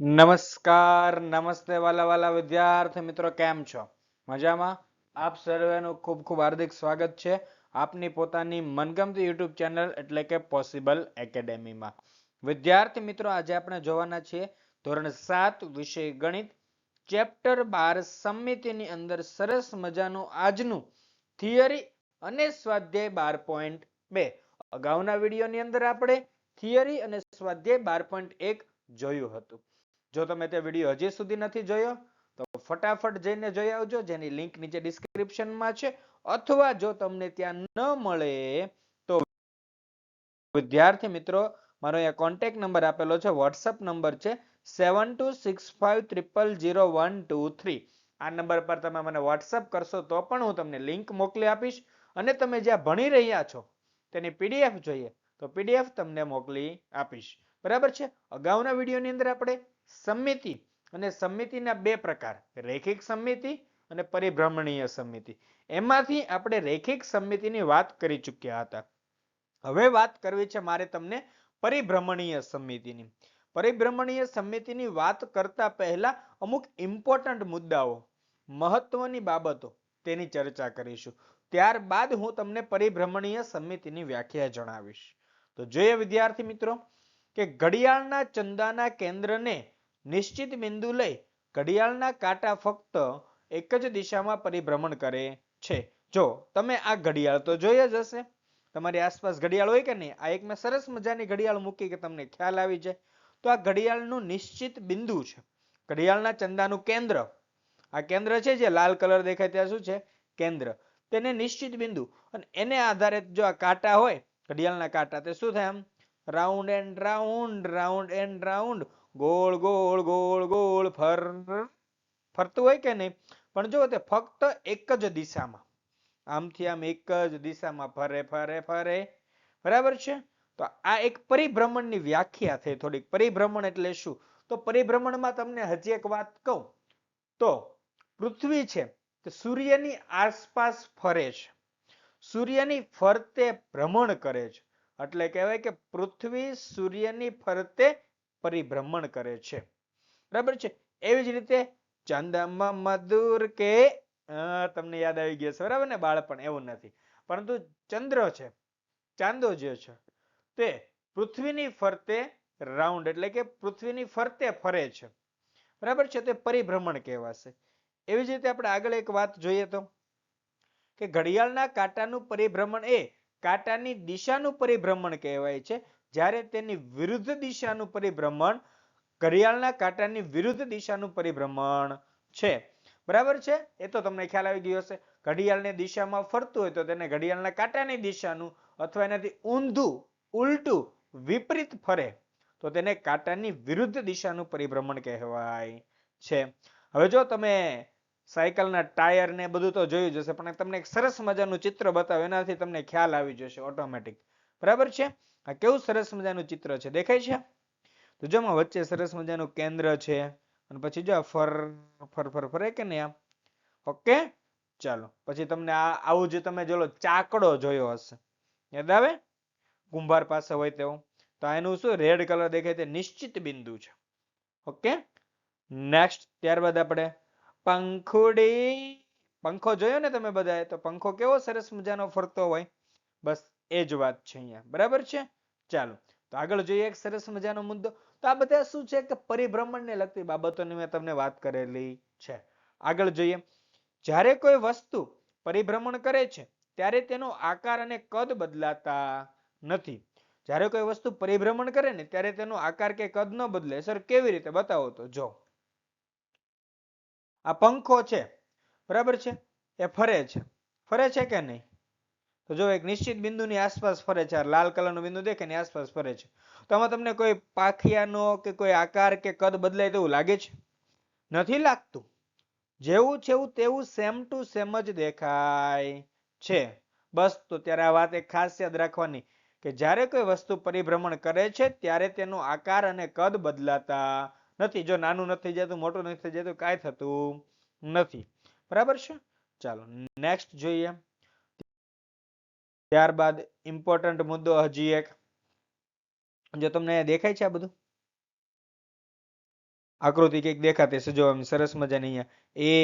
નમસ્કાર નમસ્તે વાલા વાલા વિદ્યાર્થી મિત્રો, કેમ છો? મજામાં? આપ સર્વેનું ખૂબ ખૂબ હાર્દિક સ્વાગત છે આપની પોતાની મનગમતી યુટ્યુબ ચેનલ એટલે કે પોસિબલ એકેડેમીમાં. વિદ્યાર્થી મિત્રો, આજે આપણે જોવાના છીએ ધોરણ 7 વિષય ગણિત ચેપ્ટર 12 સમિતિની અંદર સરસ મજાનું આજનું થિયરી અને સ્વાધ્યાય 12.2. અગાઉના વિડીયોની અંદર આપણે થિયરી અને સ્વાધ્યાય 12.1 જોયું હતું. જો તમે તે વિડીયો હજી સુધી નથી જોયો તો ફટાફટ જઈને જોઈ આવજો, જેની લિંક નીચે ડિસ્ક્રિપ્શનમાં છે, અથવા જો તમને ત્યાં ન મળે તો વિદ્યાર્થી મિત્રો, મારો અહીંયા કોન્ટેક્ટ નંબર આપેલો છે, વોટ્સઅપ નંબર છે 7265000123. આ નંબર પર તમે મને વોટ્સઅપ કરશો તો પણ હું તમને લિંક મોકલી આપીશ, અને તમે જ્યાં ભણી રહ્યા છો તેની પીડીએફ જોઈએ તો પીડીએફ તમને મોકલી આપીશ. બરાબર છે? અગાઉના વિડીયોની અંદર આપણે સમમિતિ અને સમમિતિના બે પ્રકાર, રેખિક સમમિતિ અને પરિભ્રમણીય સમમિતિ, એમાંથી આપણે રેખિક સમમિતિની વાત કરી ચૂક્યા હતા. હવે વાત કરવી છે મારે તમને પરિભ્રમણીય સમમિતિની. પરિભ્રમણીય સમમિતિની વાત કરતા પહેલા અમુક ઇમ્પોર્ટન્ટ મુદ્દાઓ, મહત્વની બાબતો તેની ચર્ચા કરીશું. ત્યારબાદ હું તમને પરિભ્રમણીય સમમિતિની વ્યાખ્યા જણાવીશ. તો જોઈએ વિદ્યાર્થી મિત્રો કે ઘડિયાળના ચંદાના કેન્દ્રને નિશ્ચિત બિંદુ લઈ ઘડિયાળના કાંટા ફક્ત એક જ દિશામાં પરિભ્રમણ કરે છે. જો તમે આ ઘડિયાળ તો જોઈ જ હશે, તમારી આસપાસ ઘડિયાળ હોય કે નહીં? આ એક મેં સરસ મજાની ઘડિયાળ મૂકી કે તમને ખ્યાલ આવી જાય. તો આ ઘડિયાળનું નિશ્ચિત બિંદુ છે, ઘડિયાળના ચંદાનું કેન્દ્ર. આ કેન્દ્ર છે, જે લાલ કલર દેખાય ત્યાં શું છે? કેન્દ્ર. તેને નિશ્ચિત બિંદુ, અને એને આધારે જો આ કાંટા હોય, ઘડિયાળના કાંટા, તે શું થાય? આમ round and round, round and round, ગોળ ગોળ ગોળ ગોળ ફરતું હોય કે નહીં? પણ જો તે ફક્ત એક જ દિશામાં, આમથી આમ એક જ દિશામાં ફરે ફરે ફરે. બરાબર છે? તો આ એક પરિભ્રમણની વ્યાખ્યા થઈ થોડીક. પરિભ્રમણ એટલે શું? તો પરિભ્રમણમાં તમને હજી એક વાત કહું તો પૃથ્વી છે તે સૂર્યની આસપાસ ફરે છે, સૂર્યની ફરતે ભ્રમણ કરે છે, એટલે કહેવાય કે પૃથ્વી સૂર્યની ફરતે પરિભ્રમણ કરે છે. બરાબર છે? એવી જ રીતે ચંદમાં મધુર કે, તમને યાદ આવી ગયો છે, બરાબર ને? બાળપણ એવું નથી, પરંતુ ચંદ્ર છે, ચાંદો જે છે તે પૃથ્વીની ફરતે રાઉન્ડ એટલે કે પૃથ્વીની ફરતે ફરે છે. બરાબર છે? તે પરિભ્રમણ કહેવાશે. એવી જ રીતે આપણે આગળ એક વાત જોઈએ તો કે ઘડિયાળના કાંટાનું પરિભ્રમણ એ કાંટાની દિશાનું પરિભ્રમણ કહેવાય છે, જ્યારે તેની વિરુદ્ધ દિશાનું પરિભ્રમણ ઘડિયાળના કાંટાની વિરુદ્ધ દિશાનું પરિભ્રમણ છે. બરાબર છે? એ તો તમને ખ્યાલ આવી ગયો હશે. ઘડિયાળની દિશામાં ફરતું હોય તો તેને ઘડિયાળના કાંટાની દિશાનું, અથવા એનાથી ઊંધું, ઉલટું, વિપરીત ફરે તો તેને કાંટાની વિરુદ્ધ દિશાનું પરિભ્રમણ કહેવાય છે. હવે જો તમે સાયકલના ટાયર ને બધું તો જોયું જશે, પણ તમને એક સરસ મજાનું ચિત્ર બતાવ્યું, એનાથી તમને ખ્યાલ આવી જશે ઓટોમેટિક. બરાબર છે? આ કેવું સરસ મજાનું ચિત્ર છે, દેખાય છે? તો જો વચ્ચે સરસ મજાનું કેન્દ્ર છે, અને પછી જો ફર ફર ફર ફરે કે નહીં આમ. ઓકે, ચાલો. પછી તમને આવું જે તમે જો ચાકડો જોયો હશે, યાદ આવે? કુંભાર પાસે હોય તેવો. તો એનું શું રેડ કલર દેખાય તે નિશ્ચિત બિંદુ છે. Okay, next. ત્યારબાદ આપણે પંખુડી, પંખો જોયો ને તમે બધાએ? તો પંખો કેવો સરસ મજાનો ફરતો હોય. બસ એ જ વાત છે અહીંયા. બરાબર છે? ચાલો, તો આગળ જોઈએ એક સરસ મજાનો મુદ્દો. તો આ બધા શું છે કે પરિભ્રમણને લગતી બાબતોની મેં તમને વાત કરેલી છે. આગળ જોઈએ. જ્યારે કોઈ વસ્તુ પરિભ્રમણ કરે છે ત્યારે તેનો આકાર અને કદ બદલાતા નથી. જ્યારે કોઈ વસ્તુ પરિભ્રમણ કરે ને ત્યારે તેનો આકાર કે કદ ન બદલે. સર કેવી રીતે? બતાવો તો. જો આ પંખો છે, બરાબર છે? એ ફરે છે, ફરે છે કે નહીં? તો જો એક નિશ્ચિત બિંદુની આસપાસ ફરે છે, લાલ કલરનું બિંદુ દેખે એની આસપાસ ફરે છે. તો આમાં તમને કોઈ પાખિયાનો કે કોઈ આકાર કે કદ બદલાય તેવું લાગે છે? નથી લાગતું. જેવું છે એવું તેવું સેમ ટુ સેમ જ દેખાય છે. બસ, તો ત્યારે આ વાત એક ખાસ યાદ રાખવાની કે જ્યારે કોઈ વસ્તુ પરિભ્રમણ કરે છે ત્યારે તેનો આકાર અને કદ બદલાતા નથી. જો નાનું નથી થઈ જતું, મોટું નથી થઈ જતું, કાંઈ થતું નથી. બરાબર છે? ચાલો નેક્સ્ટ જોઈએ. ત્યારબાદ ઇમ્પોર્ટન્ટ મુદ્દો હજી એક, જો તમને દેખાય છે આ બધું, આકૃતિ કંઈક દેખાતી હશે જો સરસ મજાની અહીંયા A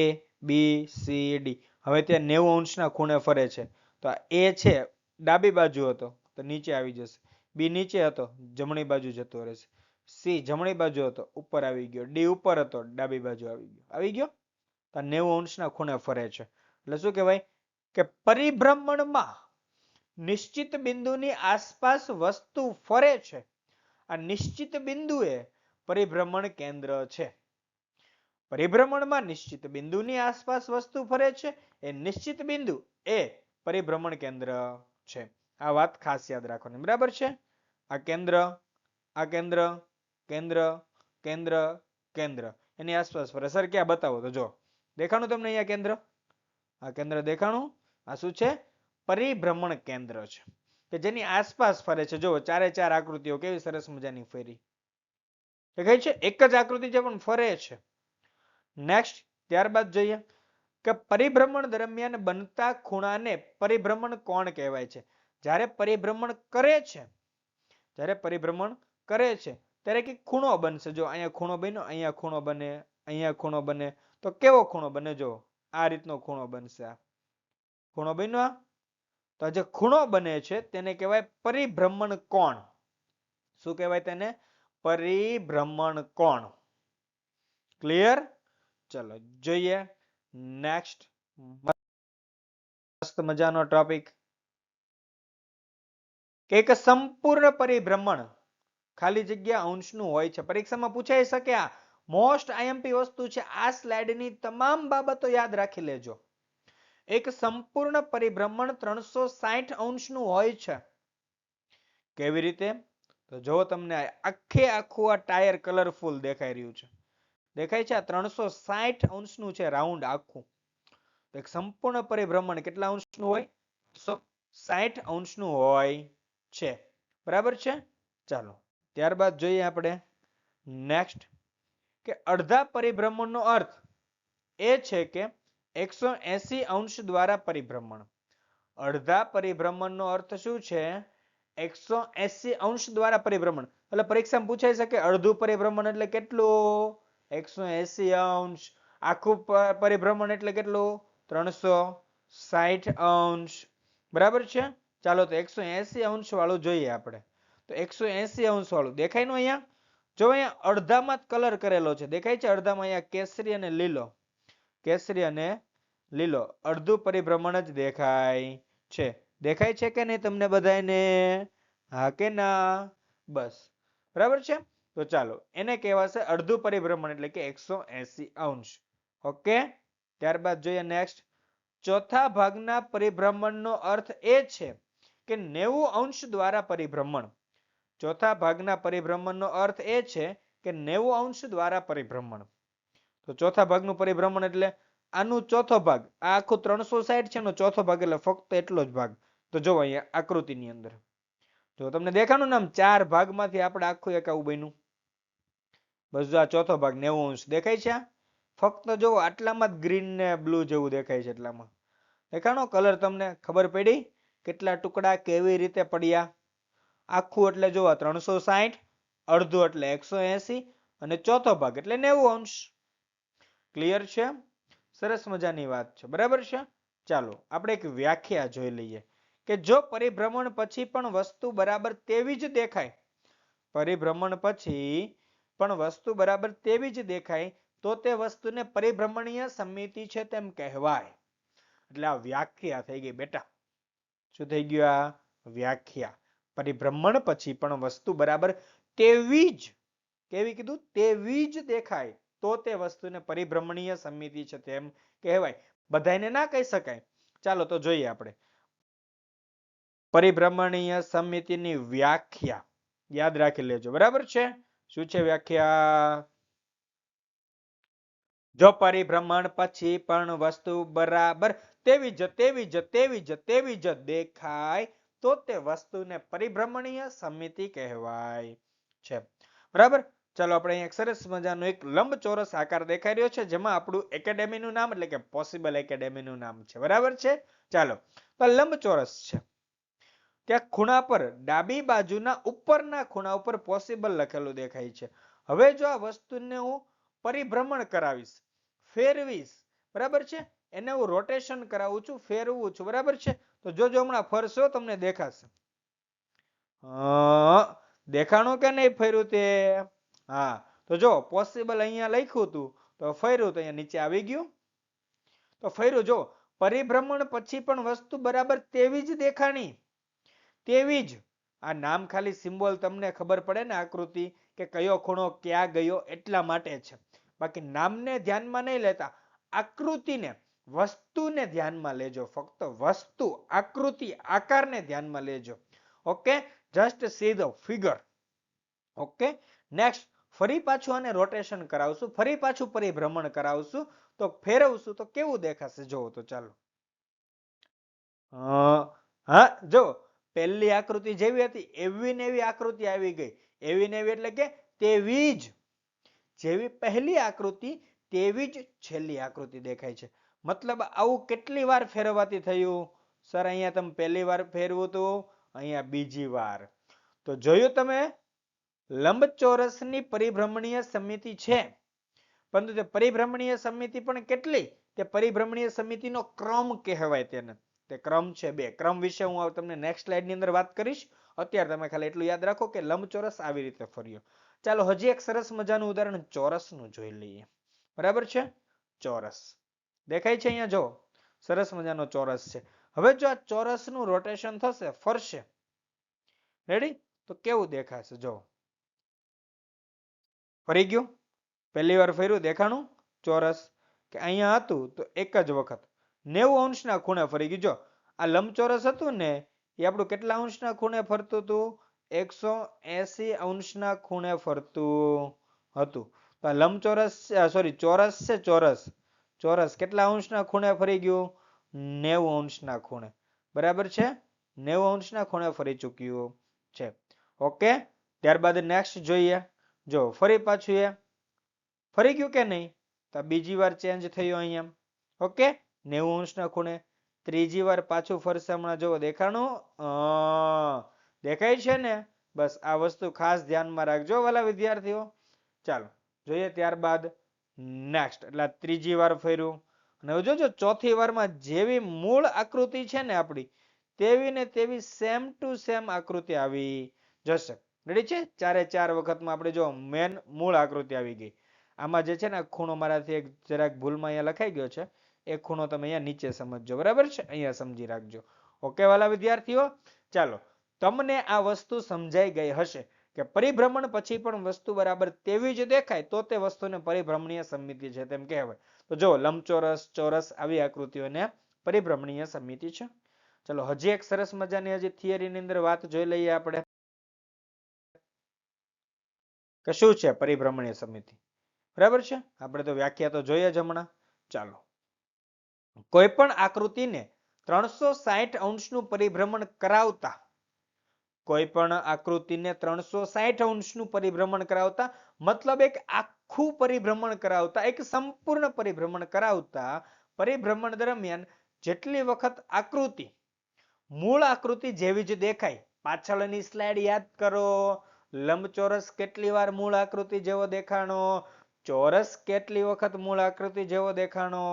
B C D હવે ત્યાં 90 અંશના ખૂણે ફરે છે તો આ A છે ડાબી બાજુ હતો તો નીચે આવી જશે B નીચે હતો જમણી બાજુ જતો રહેશે C જમણી બાજુ હતો ઉપર આવી ગયો D ઉપર હતો ડાબી બાજુ આવી ગયો તો 90 અંશના ખૂણે ફરે છે એટલે શું કહેવાય કે પરિભ્રમણમાં નિશ્ચિત બિંદુની આસપાસ વસ્તુ ફરે છે આ નિશ્ચિત બિંદુ એ પરિભ્રમણ કેન્દ્ર છે પરિભ્રમણમાં નિશ્ચિત બિંદુની આસપાસ વસ્તુ ફરે છે એ નિશ્ચિત બિંદુ એ પરિભ્રમણ કેન્દ્ર છે આ વાત ખાસ યાદ રાખવાની બરાબર છે આ કેન્દ્ર કેન્દ્ર કેન્દ્ર કેન્દ્ર એની આસપાસ ફરે સર ક્યાં બતાવો તો જો દેખાણું તમને અહીંયા કેન્દ્ર આ કેન્દ્ર દેખાણું આ શું છે પરિભ્રમણ કેન્દ્ર છે કે જેની આસપાસ ફરે છે જો ચારે ચાર આકૃતિઓ કેવી સરસ મજાની ફેરી દેખાય છે એક જ આકૃતિ છે પણ ફરે છે નેક્સ્ટ ત્યારબાદ જોઈએ કે પરિભ્રમણ દરમિયાન બનતા ખૂણાને પરિભ્રમણ કોણ કહેવાય છે જ્યારે પરિભ્રમણ કરે છે ત્યારે કે ખૂણો બનશે જો અહીંયા ખૂણો બન્યો અહીંયા ખૂણો બને અહીંયા ખૂણો બને તો કેવો ખૂણો બને જો આ રીતનો ખૂણો બનશે આ ખૂણો બન્યો તો જે ખૂણો બને છે તેને કહેવાય પરિભ્રમણ કોણ શું કહેવાય તેને પરિભ્રમણ કોણ ક્લિયર ચલો જોઈએ નેક્સ્ટ મસ્ત મજાનો ટોપિક કે એક સંપૂર્ણ પરિભ્રમણ ખાલી જગ્યા અંશનું હોય છે પરીક્ષામાં પૂછાઈ શકે આ મોસ્ટ આઈએમપી વસ્તુ છે આ સ્લાઇડની તમામ બાબતો યાદ રાખી લેજો એક સંપૂર્ણ પરિભ્રમણ 360 અંશનું હોય છે કેવી રીતે તો જો તમને આખે આખું આ ટાયર કલરફુલ દેખાઈ રહ્યું છે દેખાય છે આ 360 અંશનું છે રાઉન્ડ આખું એક સંપૂર્ણ પરિભ્રમણ કેટલા અંશનું હોય 60 અંશનું હોય છે બરાબર છે ચાલો ત્યારબાદ જોઈએ આપણે નેક્સ્ટ કે અડધા પરિભ્રમણનો અર્થ એ છે કે 180 અંશ દ્વારા પરિભ્રમણ અડધા પરિભ્રમણનો અર્થ શું છે 180 અંશ દ્વારા પરિભ્રમણ એટલે પરીક્ષામાં પૂછાઈ શકે અડધું પરિભ્રમણ એટલે કેટલું 180 અંશ આખું પરિભ્રમણ એટલે કેટલું 360 અંશ બરાબર છે ચાલો તો 180 અંશ વાળું જોઈએ આપણે તો 180 અંશ વાળું દેખાય નો અહીંયા જો અહીંયા અડધામાં કલર કરેલો છે દેખાય છે અડધામાં અહીંયા કેસરી અને લીલો અડધું પરિભ્રમણ જ દેખાય છે કે નહીં તમને બધાને હા કે ના બસ બરાબર છે તો ચાલો એને કહેવાશે અડધું પરિભ્રમણ એટલે કે 180 અંશ ઓકે ત્યારબાદ જોઈએ નેક્સ્ટ ચોથા ભાગના પરિભ્રમણનો અર્થ એ છે કે 90 અંશ દ્વારા પરિભ્રમણ ચોથા ભાગના પરિભ્રમણનો અર્થ એ છે કે 90 અંશ દ્વારા પરિભ્રમણ તો ચોથા ભાગનું પરિભ્રમણ એટલે આનું ચોથો ભાગ આ આખું 360 છે નો ચોથો ભાગ એટલે ફક્ત એટલો જ ભાગ તો જો અહીંયા આકૃતિની અંદર જો તમને દેખાણું ને આમ ચાર ભાગમાંથી આપણે આખું એક આવું બન્યું બસ આ ચોથો ભાગ 90 અંશ દેખાય છે ફક્ત જો આટલામાં જ ગ્રીન ને બ્લુ જેવું દેખાય છે એટલામાં દેખાણો કલર તમને ખબર પડી કેટલા ટુકડા કેવી રીતે પડ્યા આખું એટલે જો 360 અડધું એટલે 180 અને ચોથો ભાગ એટલે 90 અંશ ક્લિયર છે સરસ મજાની વાત છે બરાબર છે ચાલો આપણે એક વ્યાખ્યા જોઈ લઈએ કે જો પરિભ્રમણ પછી પણ વસ્તુ બરાબર તેવી જ દેખાય પરિભ્રમણ પછી પણ વસ્તુ બરાબર તેવી જ દેખાય તો તે વસ્તુને પરિભ્રમણીય સમિતિ છે તેમ કહેવાય એટલે આ વ્યાખ્યા થઈ ગઈ બેટા શું થઈ ગયું આ વ્યાખ્યા પરિભ્રમણ પછી પણ વસ્તુ બરાબર તેવી જ કેવી કીધું તેવી જ દેખાય તો તે વસ્તુને પરિભ્રમણીય સમિતિ છે તેમ કહેવાય બધાને ના કહી શકાય ચાલો તો જોઈએ આપણે પરિભ્રમણીય સમિતિની વ્યાખ્યા યાદ રાખી લેજો બરાબર છે શું છે વ્યાખ્યા જો પરિભ્રમણ પછી પણ વસ્તુ બરાબર તેવી જ દેખાય તો તે વસ્તુને પરિભ્રમણીય સમિતિ કહેવાય છે બરાબર ચાલો આપણે અહીંયા સરસ મજાનો એક લંબચોરસ આકાર દેખાઈ રહ્યો છે જેમાં આપણું એકેડેમીનું નામ એટલે કે પોસિબલ એકેડેમીનું નામ છે બરાબર છે ચાલો તો લંબચોરસ છે ત્યાં ખૂણા પર ડાબી બાજુના ઉપરના ખૂણા ઉપર પોસિબલ લખેલું દેખાય છે હવે જો આ વસ્તુને હું પરિભ્રમણ કરાવીશ, ફેરવીશ, બરાબર છે, એને હું રોટેશન કરાવું છું, ફેરવું છું, બરાબર છે. તો જોજો હમણાં ફરશો તમને દેખાશે. દેખાણું કે નહીં ફર્યું તે? હા, તો જો પોસિબલ અહીંયા લખ્યું હતું તો ફર્યું તો અહીંયા નીચે આવી ગયું. તો ફર્યું, જો પરિભ્રમણ પછી પણ વસ્તુ બરાબર તેવી જ દેખાણી, તેવી જ. આ નામ ખાલી સિમ્બોલ તમને ખબર પડે ને, આકૃતિ કે કયો ખૂણો ક્યાં ગયો એટલા માટે છે. બાકી નામને ધ્યાનમાં નહીં લેતા, આકૃતિને, વસ્તુને ધ્યાનમાં લેજો. ફક્ત વસ્તુ, આકૃતિ, આકારને ધ્યાનમાં લેજો. Okay, just see the figure. Okay, next ફરી પાછું આને રોટેશન કરાવશું, ફરી પાછું પરિભ્રમણ કરાવશું, તો ફેરવશું તો કેવું દેખાશે જોવો તો ચાલો. હા, જો પહેલી આકૃતિ જેવી હતી એવી ને એવી આકૃતિ આવી ગઈ. એવી ને એવી એટલે કે તેવી જ, જેવી પહેલી આકૃતિ તેવી જ છેલ્લી આકૃતિ દેખાય છે. મતલબ આવું કેટલી વાર ફેરવવાથી થયું? સર અહીંયા તમે પહેલી વાર ફેરવું હતું, અહીંયા બીજી વાર. તો જોયું તમે, લંબચોરસની પરિભ્રમણીય સમિતિ છે, પરંતુ તે પરિભ્રમણીય સમિતિ પણ કેટલી? તે પરિભ્રમણીય સમિતિનો ક્રમ કહેવાય તેને. તે ક્રમ છે 2. ક્રમ વિશે હું તમને નેક્સ્ટ સ્લાઇડ ની અંદર વાત કરીશ. અત્યારે તમે ખાલી એટલું યાદ રાખો કે લંબચોરસ આવી રીતે ફર્યો. ચાલો હજી એક સરસ મજાનું ઉદાહરણ ચોરસનું જોઈ લઈએ. બરાબર છે, ચોરસ દેખાય છે અહીંયા, જો સરસ મજાનો ચોરસ છે. હવે જો આ ચોરસનું રોટેશન થશે, ફરશે, રેડી, તો કેવું દેખાશે? જો ફરી ગયું, પહેલી વાર ફર્યું, દેખાણું ચોરસ કે અહીંયા હતું તો એક જ વખત 90 અંશના ખૂણે ફરી ગયું. જો આ લંબચોરસ હતું ને એ આપણું કેટલા અંશના ખૂણે ફરતું હતું? 180 અંશના ખૂણે ફરતું હતું. તો આ લંબચોરસ, સોરી ચોરસ છે, ચોરસ, ચોરસ કેટલા અંશના ખૂણે ફરી ગયું? 90 અંશના ખૂણે. બરાબર છે, 90 અંશના ખૂણે ફરી ચૂક્યું છે. ઓકે, ત્યારબાદ નેક્સ્ટ જોઈએ. જો ફરી પાછું એ ફરી ગયું કે નહીં? તો બીજી વાર ચેન્જ થયો અહીંયા. ઓકે, 90 અંશના ખૂણે. ત્રીજી વાર પાછું ફરશે, હમણાં જો દેખાણું, દેખાય છે ને? બસ આ વસ્તુ ખાસ ધ્યાનમાં રાખજો વાલા વિદ્યાર્થીઓ. ચાલો જોઈએ ત્યારબાદ નેક્સ્ટ, એટલે ત્રીજી વાર ફર્યું. અને હવે જોજો ચોથી વારમાં જેવી મૂળ આકૃતિ છે ને આપણી, તેવી ને તેવી સેમ ટુ સેમ આકૃતિ આવી જશે. રેડી છે? 4 વખતમાં આપણે જો મેન મૂળ આકૃતિ આવી ગઈ. આમાં જે છે ને ખૂણો મારાથી એક જરાક ભૂલમાં અહીંયા લખાઈ ગયો છે, એ ખૂણો તમે અહીંયા નીચે સમજજો. બરાબર છે, અહીંયા સમજી રાખજો. ઓકે વાલા વિદ્યાર્થીઓ, ચાલો તમને આ વસ્તુ સમજાઈ ગઈ હશે કે પરિભ્રમણ પછી પણ વસ્તુ બરાબર તેવી જ દેખાય તો તે વસ્તુને પરિભ્રમણીય સમિતિ છે તેમ કહેવાય. તો જો લંબચોરસ, ચોરસ આવી આકૃતિઓને પરિભ્રમણીય સમિતિ છે. ચલો હજી એક સરસ મજાની હજી થિયરીની અંદર વાત જોઈ લઈએ આપણે કે શું છે પરિભ્રમણીય સમિતિ. બરાબર છે, આપણે તો વ્યાખ્યા તો જોઈએ જ હમણાં. ચાલો, કોઈ પણ આકૃતિને 360 અંશનું પરિભ્રમણ કરાવતા, કોઈ પણ આકૃતિને 360 અંશનું પરિભ્રમણ કરાવતા, મતલબ એક આખું પરિભ્રમણ કરાવતા, એક સંપૂર્ણ પરિભ્રમણ કરાવતા, પરિભ્રમણ દરમિયાન જેટલી વખત આકૃતિ મૂળ આકૃતિ જેવી જ દેખાય. પાછળની સ્લાઇડ યાદ કરો. લંબચોરસ કેટલી વાર મૂળ આકૃતિ જેવો દેખાણો? ચોરસ કેટલી વખત મૂળ આકૃતિ જેવો દેખાણો?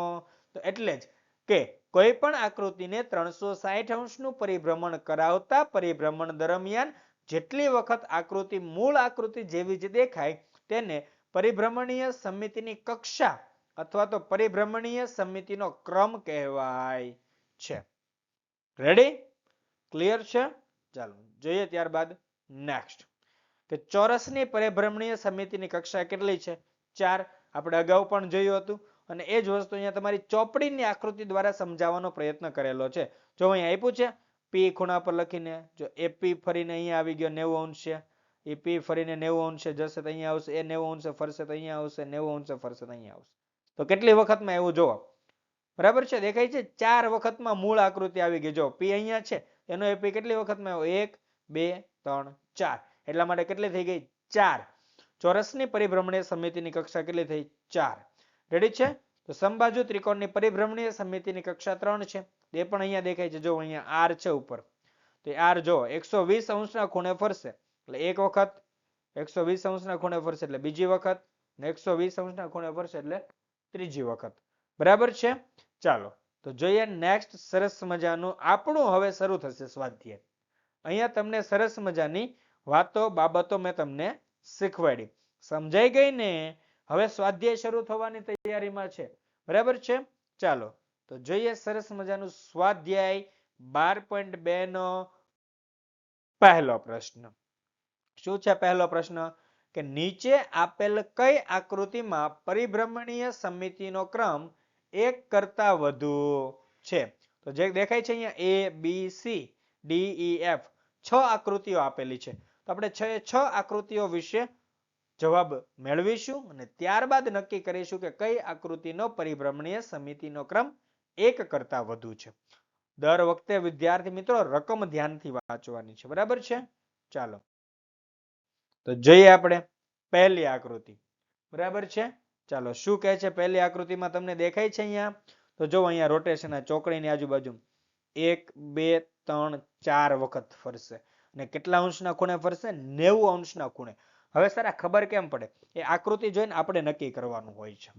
તો એટલે જ કે કોઈ પણ આકૃતિને 360 અંશનું પરિભ્રમણ કરાવતા પરિભ્રમણ દરમિયાન જેટલી વખત આકૃતિ મૂળ આકૃતિ જેવી જ દેખાય તેને પરિભ્રમણીય સમિતિની કક્ષા અથવા તો પરિભ્રમણીય સમિતિનો ક્રમ કહેવાય છે. રેડી? ક્લિયર છે? ચાલો જોઈએ ત્યારબાદ નેક્સ્ટ કે ચોરસની પરિભ્રમણીય સમિતિની કક્ષા કેટલી છે? 4. આપણે અગાઉ પણ જોયું હતું અને એ જ વસ્તુ અહીંયા તમારી ચોપડીની આકૃતિ દ્વારા સમજાવવાનો પ્રયત્ન કરેલો છે. જો અહીંયા આપ્યું છે P ખૂણા પર લખીને, જો એ P ફરીને અહીંયા આવી ગયો 90 અંશ છે, એ P ફરીને 90 અંશે જશે તો અહીંયા આવશે, એ 90 અંશે ફરશે તો અહીંયા આવશે, 90 અંશે ફરશે તો અહીંયા આવશે. તો કેટલી વખતમાં એવું જોવો? બરાબર છે, દેખાય છે? 4 વખતમાં મૂળ આકૃતિ આવી ગઈ. જો P અહીંયા છે એનો એ P કેટલી વખતમાં આવ્યો? 1, 2, 3, 4. એટલા માટે કેટલી થઈ ગઈ? 4. ચોરસની પરિભ્રમણીય સમિતિની કક્ષા કેટલી થઈ? 4. રેડી છે? તો સમબાજુ ત્રિકોણની પરિભ્રમણીય સમિતિની કક્ષા 3 છે. એ પણ અહીંયા દેખાય છે. જો અહીંયા R છે ઉપર, તો R જો 120 અંશના ખૂણે ફરશે એટલે એક વખત, 120 અંશના ખૂણે ફરશે એટલે બીજી વખત, ને 120 અંશના ખૂણે ફરશે એટલે ત્રીજી વખત. બરાબર છે. ચાલો તો જોઈએ નેક્સ્ટ સરસ મજાનું આપણું હવે શરૂ થશે સ્વાધ્યાય. અહીંયા તમને સરસ મજાની વાતો બાબતો મેં તમને શીખવાડી. સમજાઈ ગઈ ને? હવે સ્વાધ્યાય શરૂ થવાની તૈયારીમાં છે. બરાબર છે. ચાલો તો જોઈએ સરસ મજાનું સ્વાધ્યાય 12.2 નો પહેલો પ્રશ્ન. શું છે પહેલો પ્રશ્ન? કે નીચે આપેલ કઈ આકૃતિમાં પરિભ્રમણીય સમિતિનો ક્રમ એક કરતા વધુ છે? તો જે દેખાય છે અહીંયા A B C D E F 6 આકૃતિઓ આપેલી છે. તો આપણે 6 આકૃતિઓ વિશે જવાબ મેળવીશું અને ત્યારબાદ નક્કી કરીશું કે કઈ આકૃતિનો પરિભ્રમણીય સમિતિનો ક્રમ એક કરતા વધુ છે. દર વખતે વિદ્યાર્થી મિત્રો રકમ ધ્યાનથી વાંચવાની છે. બરાબર છે. ચાલો તો જોઈએ આપણે પહેલી આકૃતિ. બરાબર છે. ચાલો શું કહે છે પહેલી આકૃતિમાં તમને દેખાય છે અહીંયા? તો જો અહીંયા રોટેશન આ ચોકડીની આજુબાજુ 1 2 3 4 વખત ફરશે અને કેટલા અંશના ખૂણે ફરશે? 90 અંશના ખૂણે. હવે સર આ ખબર કેમ પડે? એ આકૃતિ જોઈને આપણે નક્કી કરવાનું હોય છે.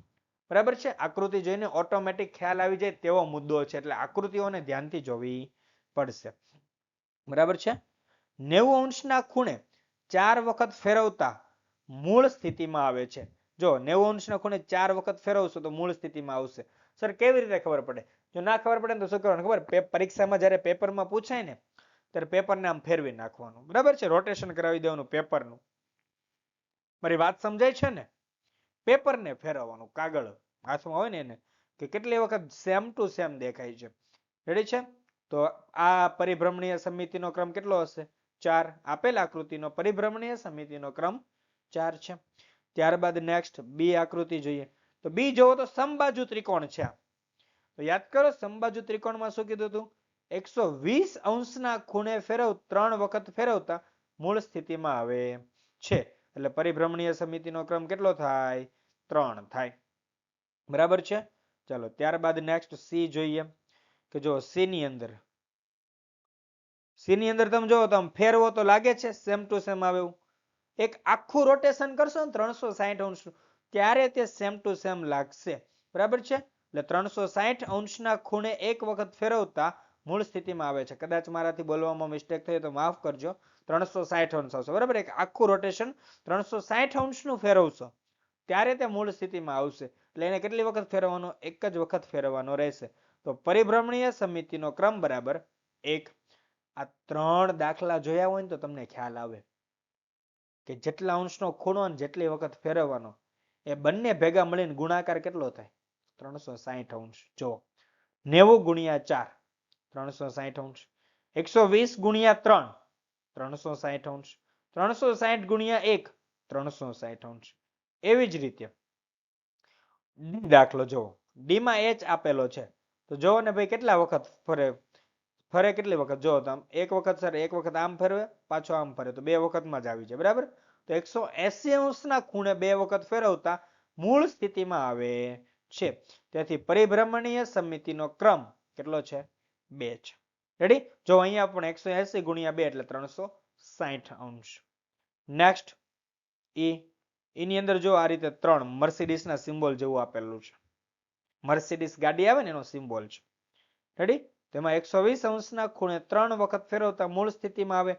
બરાબર છે. આકૃતિ જોઈને ઓટોમેટિક ખ્યાલ આવી જાય તેવો મુદ્દો છે. એટલે આકૃતિઓને ધ્યાનથી જોવી પડશે. બરાબર છે. 90 અંશના ખૂણે 4 વખત ફેરવતા મૂળ સ્થિતિમાં આવે છે. જો 90 અંશના ખૂણે 4 વખત ફેરવશો તો મૂળ સ્થિતિમાં આવશે. સર કેવી રીતે ખબર પડે? જો ના ખબર પડે તો શું કરવાનું ખબર? પરીક્ષામાં જ્યારે પેપરમાં પૂછાય ને ત્યારે પેપરને આમ ફેરવી નાખવાનું. બરાબર છે. રોટેશન કરાવી દેવાનું પેપરનું. મારી વાત સમજાય છે ને? પેપરને ફેરવવાનું, કાગળ હાથમાં હોય ને એને, કે કેટલી વખત સેમ ટુ સેમ દેખાય છે. રેડી છે? તો આ પરિભ્રમણીય સમિતિનો ક્રમ કેટલો હશે? 4. આપેલ આકૃતિનો પરિભ્રમણીય સમિતિનો ક્રમ 4 છે. ત્યારબાદ નેક્સ્ટ બી આકૃતિ જોઈએ. તો બી જોવો તો સમબાજુ ત્રિકોણ છે. તો યાદ કરો સમબાજુ ત્રિકોણમાં શું કીધું હતું? 120 અંશના ખૂણે 3 વખત ફેરવતા મૂળ સ્થિતિમાં આવે છે. એટલે પરિભ્રમણીય સમિતિનો ક્રમ કેટલો થાય? 3 થાય. બરાબર છે. ચાલો ત્યારબાદ નેક્સ્ટ સી જોઈએ. કે જો સી ની અંદર તમે જોવો તો ફેરવો તો લાગે છે સેમ ટુ સેમ આવે એવું. એક આખું રોટેશન કરશો ને 360 અંશ ત્યારે તે સેમ ટુ સેમ લાગશે. બરાબર છે. એટલે 360 અંશના ખૂણે એક વખત ફેરવતા મૂળ સ્થિતિમાં આવે છે. કદાચ મારાથી બોલવામાં મિસ્ટેક થઈ તો માફ કરજો. 360 અંશ આવશે. બરાબર. એક આખું રોટેશન 360 અંશનું ફેરવશો ત્યારે તે મૂળ સ્થિતિમાં આવશે. એટલે એને કેટલી વખત ફેરવવાનો? એક જ વખત ફેરવવાનો રહેશે. તો પરિભ્રમણીય સમિતિનો ક્રમ બરાબર 1. આ 3 દાખલા જોયા હોય ને તો તમને ખ્યાલ આવે કે જેટલા અંશનો ખૂણો અને જેટલી વખત ફેરવવાનો એ બંને ભેગા મળીને ગુણાકાર કેટલો થાય? 360 અંશ. જો 90 ગુણ્યા 4 360 અંશ, 120 ગુણ્યા 3 360 અંશ, 360 ગુણ્યા 1 360 અંશ. એવી જ રીતે ડી દાખલો જોવો. ડી માં h આપેલો છે. તો જોવો ને ભાઈ કેટલા વખત ફરે કેટલી વખત? જો તો એક વખત સર એક વખત આમ ફેરવે પાછો આમ ફરે તો બે વખતમાં જ આવી જાય. બરાબર. તો 180 અંશના ખૂણે 2 વખત ફેરવતા મૂળ સ્થિતિમાં આવે છે. તેથી પરિભ્રમણીય સમિતિનો ક્રમ કેટલો છે? 2 છે. રેડી? જો અહીંયા પણ 180 ગુણ્યા 2 એટલે 360 અંશ. નેક્સ્ટ એની અંદર જો આ રીતે 3 મર્સિડીઝ ના સિમ્બોલ જેવું આપેલું છે. મર્સિડીઝ ગાડી આવે ને એનો સિમ્બોલ છે. રેડી? તેમાં 120 અંશના ખૂણે 3 વખત ફેરવતા મૂળ સ્થિતિમાં આવે.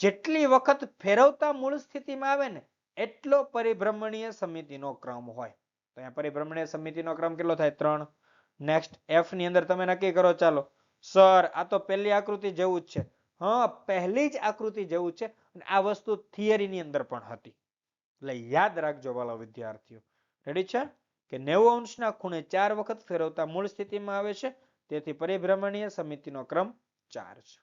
જેટલી વખત ફેરવતા મૂળ સ્થિતિમાં આવે ને એટલો પરિભ્રમણીય સમિતિનો ક્રમ હોય. તો અહીંયા પરિભ્રમણીય સમિતિનો ક્રમ કેટલો થાય? 3. નેક્સ્ટ એફ ની અંદર તમે નક્કી કરો. ચાલો સર આ તો પહેલી આકૃતિ જેવું જ છે. હા, પહેલી જ આકૃતિ જેવું છે અને આ વસ્તુ થિયરીની અંદર પણ હતી. એટલે યાદ રાખજો વાલા વિદ્યાર્થીઓ. રેડી છે? કે 90 અંશના ખૂણે 4 વખત ફેરવતા મૂળ સ્થિતિમાં આવે છે. તેથી પરિભ્રમણીય સમિતિનો ક્રમ 4 છે.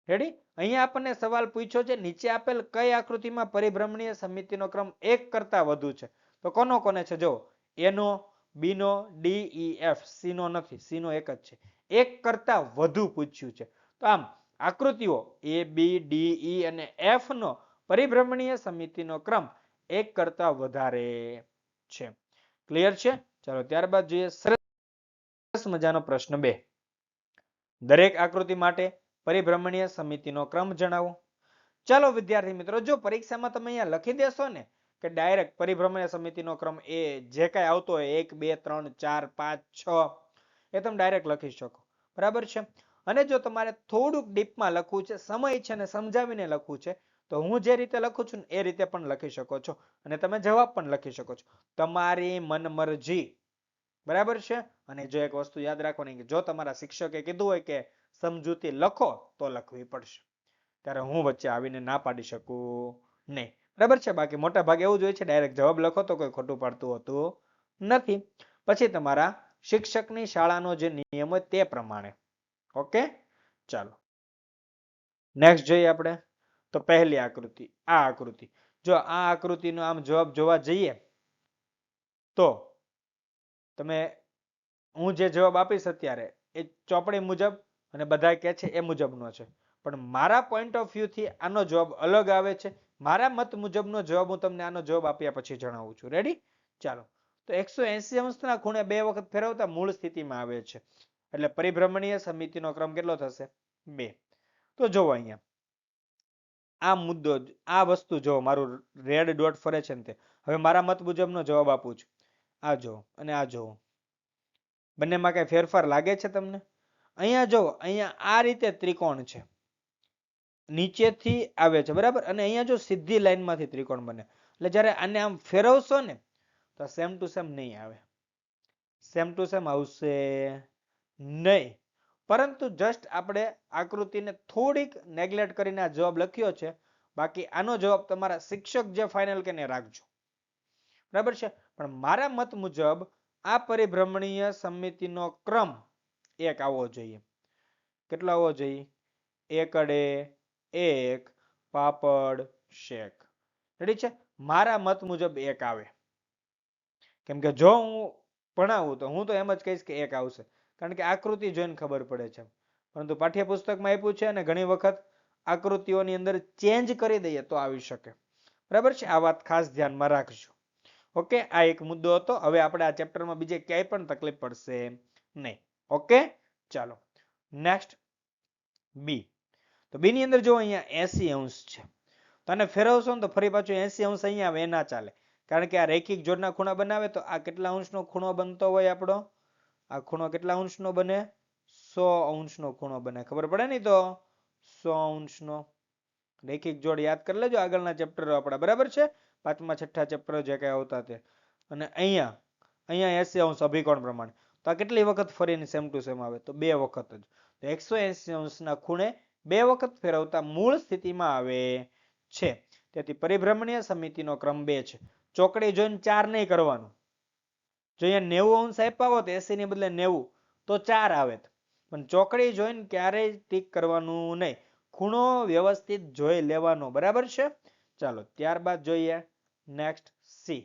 રેડી? અહીંયા આપણને સવાલ પૂછ્યો છે નીચે આપેલ કઈ આકૃતિમાં પરિભ્રમણીય સમિતિનો ક્રમ 1 કરતા વધુ છે? તો કોનો કોને છે? જો A no, B no, D E F, C નો નથી. C નો એક જ છે. 1 કરતા વધુ પૂછ્યું છે. તો આમ આકૃતિઓ A B D E અને F નો પરિભ્રમણીય સમિતિનો ક્રમ 1 કરતા વધારે છે. ક્લિયર છે? ચાલો ત્યારબાદ જોઈએ સરસ મજાનો પ્રશ્ન 2. દરેક આકૃતિ માટે પરિભ્રમણીય સમિતિનો ક્રમ જણાવો. ચાલો વિદ્યાર્થી મિત્રો, જો પરીક્ષામાં તમે અહીંયા લખી દેશો ને કે ડાયરેક્ટ પરિભ્રમણીય સમિતિનો ક્રમ એ જે કાંઈ આવતો હોય 1 2 3 4 5 6 એ તમે ડાયરેક્ટ લખી શકો, બરાબર છે. અને જો તમારે થોડુંક ડીપમાં લખવું છે, સમય છે ને સમજાવીને લખવું છે, તો હું જે રીતે લખું છું ને એ રીતે પણ લખી શકો છો અને તમે જવાબ પણ લખી શકો છો, તમારી મનમરજી, બરાબર છે. અને જો એક વસ્તુ યાદ રાખવાની કે જો તમારા શિક્ષકે કીધું હોય કે સમજૂતી લખો તો લખવી પડશે, ત્યારે હું વચ્ચે આવીને ના પાડી શકું નહીં, બરાબર છે. બાકી મોટા ભાગે એવું જ હોય છે, ડાયરેક્ટ જવાબ લખો તો કોઈ ખોટું પાડતું હોતું નથી. પછી તમારા શિક્ષકની શાળાનો જે નિયમ હોય તે પ્રમાણે. ઓકે, ચાલો નેક્સ્ટ જોઈએ આપણે. તો પહેલી આકૃતિ, આ આકૃતિ, જો આ આકૃતિનો આમ જવાબ જોવા જઈએ તો તમે, હું જે જવાબ આપીશ અત્યારે એ ચોપડી મુજબ અને બધા કહે છે એ મુજબનો છે, પણ મારા પોઈન્ટ ઓફ વ્યૂ થી આનો જવાબ અલગ આવે છે. મારા મત મુજબનો જવાબ હું તમને આનો જવાબ આપ્યા પછી જણાવું છું. રેડી? ચાલો. તો 180 અંશના ખૂણે 2 વખત ફેરવતા મૂળ સ્થિતિમાં આવે છે. એટલે પરિભ્રમણીય સમિતિનો ક્રમ કેટલો થશે? 2. તો જોવો અહીંયા આ મુદ્દો, આ વસ્તુ જો મારું રેડ ડોટ ફરે છે ને તે, હવે મારા મત મુજબનો જવાબ આપું છું. આ જો અને આ જો, બંનેમાં કઈ ફેરફાર લાગે છે તમને? અહીંયા જો, અહીંયા આ રીતે ત્રિકોણ છે, નીચેથી આવે છે, બરાબર, અને અહીંયા જો સીધી લાઈનમાંથી ત્રિકોણ બને, એટલે જ્યારે આને આમ ફેરવશો ને તો સેમ ટુ સેમ નહીં આવે, સેમ ટુ સેમ આવશે નહીં. પરંતુ જસ્ટ આપણે આકૃતિને થોડીક નેગ્લેક્ટ કરીને આ જવાબ લખ્યો છે, બાકી આનો જવાબ તમારા શિક્ષક જે ફાઇનલ કે ને રાખજો, બરાબર છે. પણ મારા મત મુજબ આ પરિભ્રમણીય સમિતિનો ક્રમ એક આવવો જોઈએ. કેટલો આવવો જોઈએ? એકડે એક પાપડ શેક. રેડી છે? મારા મત મુજબ એક આવે. કેમ કે જો હું ભણાવું તો હું તો એમ જ કહીશ કે એક આવશે, કારણ કે આકૃતિ જોઈને ખબર પડે છે. પરંતુ પાઠ્યપુસ્તકમાં આપ્યું છે અને ઘણી વખત આકૃતિઓની અંદર ચેન્જ કરી દઈએ તો આવી શકે, બરાબર છે. આ વાત ખાસ ધ્યાનમાં રાખજો. ઓકે, આ એક મુદ્દો હતો. હવે આપણે આ ચેપ્ટરમાં બીજે ક્યાંય પણ તકલીફ પડશે નહીં. ઓકે, ચાલો નેક્સ્ટ બી. તો બી ની અંદર જો અહીંયા 80 અંશ છે, તો આને ફેરવશો ને તો ફરી પાછું 80 અંશ અહીંયા આવે, એ ના ચાલે. કારણ કે આ રૈખિક જોડના ખૂણા બનાવે તો આ કેટલા અંશનો ખૂણો બનતો હોય આપણો? આ ખૂણો કેટલા અંશનો બને? 100 અંશનો ખૂણો બને. ખબર પડે ને? તો 100 અંશનો રૈખિક જોડ યાદ કરી લેજો આગળના ચેપ્ટર આપણા, બરાબર છે. 5મા 6ઠા ચેપ્ટર જે કઈ આવતા તે. અને અહીંયા 80 અંશ અભિકોણ પ્રમાણે, તો આ કેટલી વખત ફરીને સેમ ટુ સેમ આવે? તો 2 વખત જ. તો 180 અંશના ખૂણે 2 વખત ફેરવતા મૂળ સ્થિતિમાં આવે છે. તેથી પરિભ્રમણીય સમિતિનો ક્રમ 2 છે. ચોકડી જોઈને 4 નહીં કરવાનું. જો અહીંયા 90 અંશ આપ્યા હોત 80 ની બદલે 90 તો 4 આવે, પણ ચોકડી જોઈને ક્યારેય ટીક કરવાનું નહીં, ખૂણો વ્યવસ્થિત જોઈ લેવાનો, બરાબર છે. ચાલો ત્યારબાદ જોઈએ નેક્સ્ટ સી.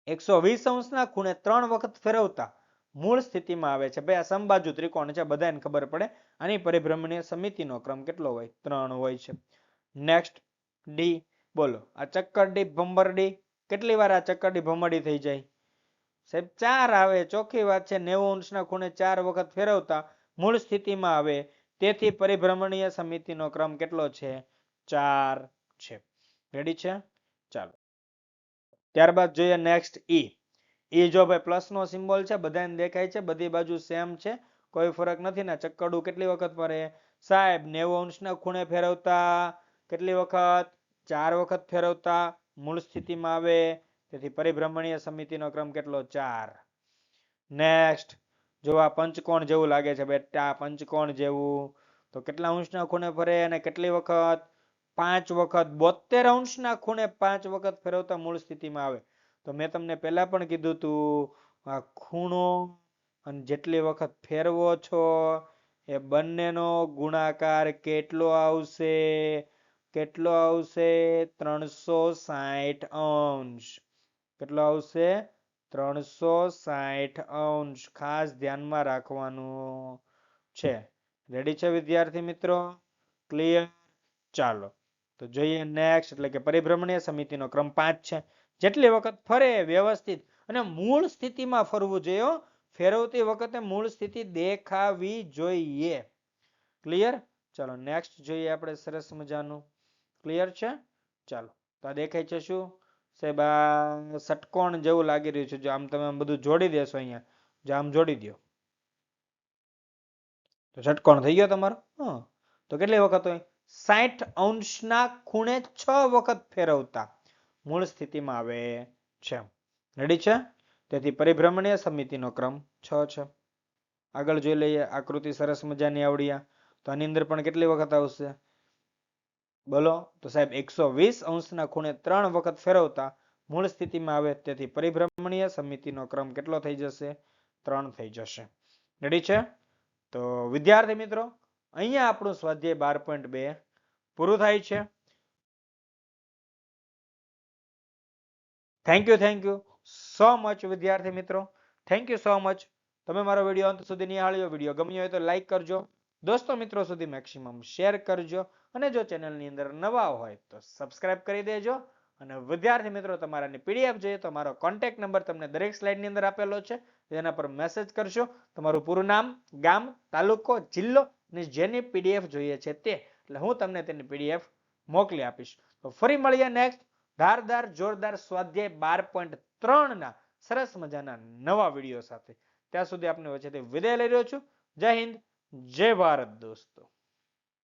120 અંશના ખૂણે 3 વખત ફેરવતા મૂળ સ્થિતિમાં આવે છે. ભાઈ આ સમબાજુ ત્રિકોણ છે, બધાને ખબર પડે. આની પરિભ્રમણીય સમિતિનો ક્રમ કેટલો હોય? 3 હોય છે. Next D. બોલો, આ ચક્કરડી ભમરડી, કેટલી વાર આ ચક્કરડી ભમરડી થઈ જાય? સાહેબ 4 આવે. ચોખ્ખી વાત છે. 90 અંશના ખૂણે 4 વખત ફેરવતા મૂળ સ્થિતિમાં આવે, તેથી પરિભ્રમણીય સમિતિનો ક્રમ કેટલો છે? 4 છે. રેડી છે? ચાલો ત્યારબાદ જોઈએ નેક્સ્ટ ઈ. ઈ જો ભાઈ પ્લસ નો સિમ્બોલ છે, બધાને દેખાય છે, બધી બાજુ સેમ છે, કોઈ ફરક નથી ને. ચક્કરડું કેટલી વખત ફરે? સાહેબ 90 અંશના ખૂણે ફેરવતા કેટલી વખત? 4 વખત ફેરવતા મૂળ સ્થિતિમાં આવે, તેથી પરિભ્રમણીય સમિતિનો ક્રમ કેટલો? 4. નેક્સ્ટ જો આ પંચકોણ જેવું લાગે છે બેટા, પંચકોણ જેવું, તો કેટલા અંશના ખૂણે ફરે અને કેટલી વખત? 5 વખત. 72 અંશના ખૂણે 5 વખત ફેરવતા મૂળ સ્થિતિમાં આવે. તો મેં તમને પહેલા પણ કીધું તું, આ ખૂણો અને જેટલી વખત ફેરવો છો એ બંનેનો ગુણાકાર કેટલો આવશે? કેટલો આવશે? 360 અંશ. કેટલો આવશે? 360 અંશ. ખાસ ધ્યાનમાં રાખવાનું છે. રેડી છે વિદ્યાર્થી મિત્રો? ક્લિયર? ચાલો તો જોઈએ નેક્સ્ટ, એટલે કે પરિભ્રમણીય સમિતિનો ક્રમ 5 છે. જેટલી વખત ફરે વ્યવસ્થિત અને મૂળ સ્થિતિમાં ફરવું જોઈએ. ફેરવતી વખતે મૂળ સ્થિતિ દેખાવી જોઈએ. ક્લિયર? ચાલો નેક્સ્ટ જોઈએ આપણે સરસ મજાનું. ક્લિયર છે? ચાલો તો આ દેખાય છે શું? સાહેબ આ ષટકોણ જેવું લાગી રહ્યું છે. જો આમ તમે બધું જોડી દેશો અહીંયા, જો આમ જોડી દો તો ષટકોણ થઈ ગયો તમારો. તો કેટલી વખત હોય? 60 અંશના ખૂણે 6 વખત ફેરવતા મૂળ સ્થિતિમાં આવે છે. રેડી છે? તેથી પરિભ્રમણીય સમિતિનો ક્રમ 6 છે. આગળ જોઈ લઈએ. આકૃતિ સરસ મજાની આવડ્યા. તો આની અંદર પણ કેટલી વખત આવશે? બોલો. તો સાહેબ 120 અંશના ખૂણે 3 વખત ફેરવતા મૂળ સ્થિતિમાં આવે. તેથી પરિભ્રમણીય સમિતિનો ક્રમ કેટલો થઈ જશે? 3 થઈ જશે. રેડી છે? તો વિદ્યાર્થી મિત્રો, અહીંયા આપણું સ્વાધ્યાય 12.2 પૂરું થાય છે. થેન્ક યુ સો મચ વિદ્યાર્થી મિત્રો. Thank you so much. તમે મારો વિડીયો અંત સુધી નિહાળ્યો. વિડીયો ગમ્યો હોય તો લાઈક કરજો, દોસ્તો મિત્રો સુધી મેક્સિમમ શેર કરજો, અને જો ચેનલની અંદર નવા હોય તો સબસ્ક્રાઇબ કરી દેજો. અને વિદ્યાર્થી મિત્રો, તમારાની પીડીએફ જોઈએ તો મારો કોન્ટેક્ટ નંબર તમને દરેક સ્લાઇડની અંદર આપેલો છે. તેના પર મેસેજ કરશો. તમારું પૂરું નામ, ગામ, તાલુકો, જિલ્લો અને જેની પીડીએફ જોઈએ છે તે, એટલે હું તમને તેની પીડીએફ મોકલી આપીશ. તો ફરી મળીએ નેક્સ્ટ ધારદાર જોરદાર સ્વાધ્યાય 12.3 ના સરસ મજાના નવા વિડીયો સાથે. ત્યાં સુધી આપને વચ્ચેથી વિદાય લઈ રહ્યો છું. જય હિન્દ, જય ભારત દોસ્તો.